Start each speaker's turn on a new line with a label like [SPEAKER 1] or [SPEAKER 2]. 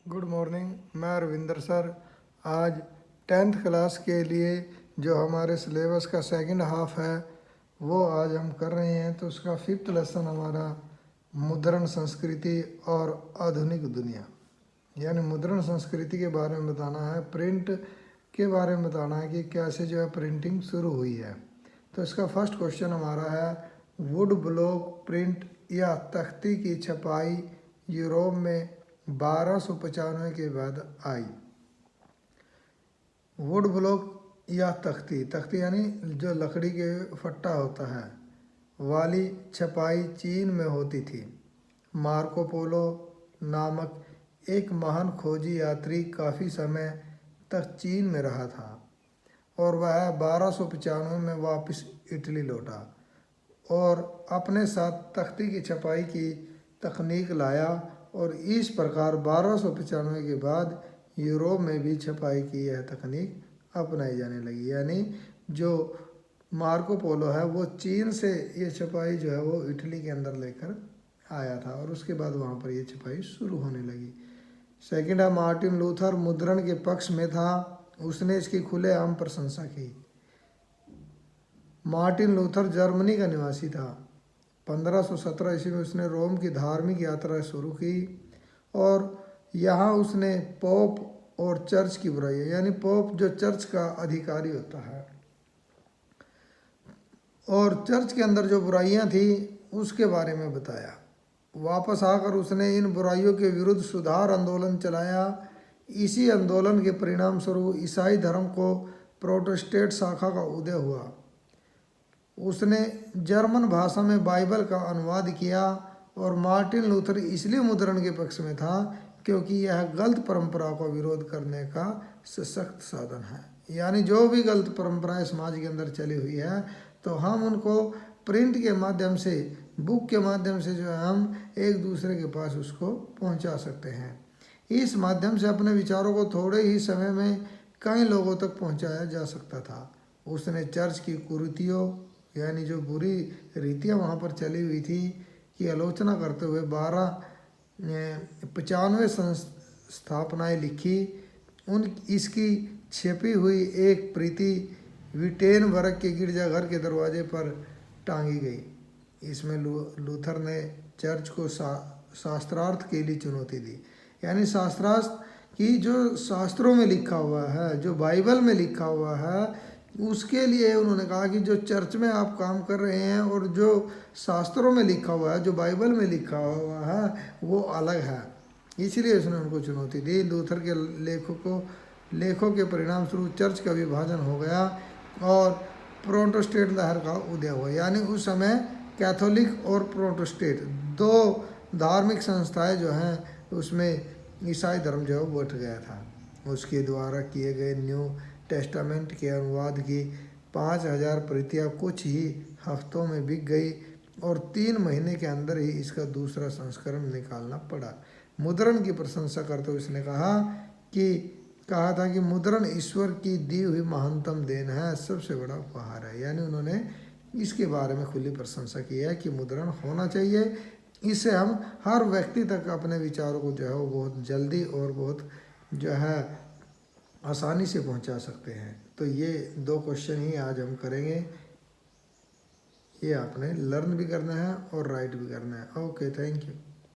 [SPEAKER 1] Good morning. मैं Ravinder sir. आज 10th class के लिए जो हमारे सिलेबस का सेकंड हाफ है वो आज हम कर रहे हैं। तो उसका 5th लेसन हमारा मुद्रण संस्कृति और आधुनिक दुनिया, यानी मुद्रण संस्कृति के बारे में बताना है, प्रिंट के बारे में बताना है कि कैसे जो है प्रिंटिंग शुरू हुई है। तो इसका फर्स्ट क्वेश्चन हमारा है, वुड ब्लॉक प्रिंट या तख्ती की छपाई यूरोप में 1295 के बाद आई। वुड ब्लॉक या तख्ती, तख्ती यानी जो लकड़ी के फट्टा होता है वाली छपाई चीन में होती थी। मार्को पोलो नामक एक महान खोजी यात्री काफ़ी समय तक चीन में रहा था और वह 1295 में वापस इटली लौटा और अपने साथ तख्ती की छपाई की तकनीक लाया और इस प्रकार 1295 के बाद यूरोप में भी छपाई की यह तकनीक अपनाई जाने लगी। यानी जो मार्को पोलो है वो चीन से ये छपाई जो है वो इटली के अंदर लेकर आया था और उसके बाद वहाँ पर ये छपाई शुरू होने लगी। सेकंड है, मार्टिन लूथर मुद्रण के पक्ष में था, उसने इसकी खुलेआम प्रशंसा की। मार्टिन लूथर जर्मनी का निवासी था। 1517 ईस्वी में उसने रोम की धार्मिक यात्रा शुरू की और यहाँ उसने पोप और चर्च की बुराई, यानी पोप जो चर्च का अधिकारी होता है और चर्च के अंदर जो बुराइयाँ थी उसके बारे में बताया। वापस आकर उसने इन बुराइयों के विरुद्ध सुधार आंदोलन चलाया। इसी आंदोलन के परिणाम स्वरूप ईसाई धर्म को प्रोटेस्टेंट शाखा का उदय हुआ। उसने जर्मन भाषा में बाइबल का अनुवाद किया और मार्टिन लूथर इसलिए मुद्रण के पक्ष में था क्योंकि यह गलत परंपरा का विरोध करने का सशक्त साधन है। यानी जो भी गलत परंपराएं समाज के अंदर चली हुई है तो हम उनको प्रिंट के माध्यम से, बुक के माध्यम से जो है हम एक दूसरे के पास उसको पहुंचा सकते हैं। इस माध्यम से अपने विचारों को थोड़े ही समय में कई लोगों तक पहुंचाया जा सकता था। उसने चर्च की कुरीतियों, यानी जो बुरी रीतियाँ वहाँ पर चली हुई थी, की आलोचना करते हुए 1295 संस्थापनाएँ लिखी। इसकी छपी हुई एक प्रति विटेनबर्ग के गिरजाघर के दरवाजे पर टांगी गई। इसमें लूथर ने चर्च को शास्त्रार्थ के लिए चुनौती दी, यानी शास्त्रार्थ की जो शास्त्रों में लिखा हुआ है, जो बाइबल में लिखा हुआ है, उसके लिए उन्होंने कहा कि जो चर्च में आप काम कर रहे हैं और जो शास्त्रों में लिखा हुआ है, जो बाइबल में लिखा हुआ है, वो अलग है। इसलिए उसने उनको चुनौती दी। लूथर के लेखों के परिणाम स्वरूप चर्च का विभाजन हो गया और प्रोटेस्टेंट लहर का उदय हुआ। यानी उस समय कैथोलिक और प्रोटेस्टेंट दो धार्मिक संस्थाएं जो हैं उसमें ईसाई धर्म जो है बैठ गया था। उसके द्वारा किए गए न्यू टेस्टामेंट के अनुवाद की 5000 प्रतियाँ कुछ ही हफ्तों में बिक गई और 3 महीने के अंदर ही इसका दूसरा संस्करण निकालना पड़ा। मुद्रण की प्रशंसा करते हुए उसने कहा था कि मुद्रण ईश्वर की दी हुई महानतम देन है, सबसे बड़ा उपहार है। यानी उन्होंने इसके बारे में खुली प्रशंसा की है कि मुद्रण होना चाहिए। इससे हम हर व्यक्ति तक अपने विचारों को जो है वो बहुत जल्दी और बहुत जो है आसानी से पहुंचा सकते हैं। तो ये 2 क्वेश्चन ही आज हम करेंगे। ये आपने लर्न भी करना है और राइट भी करना है। Okay, thank you.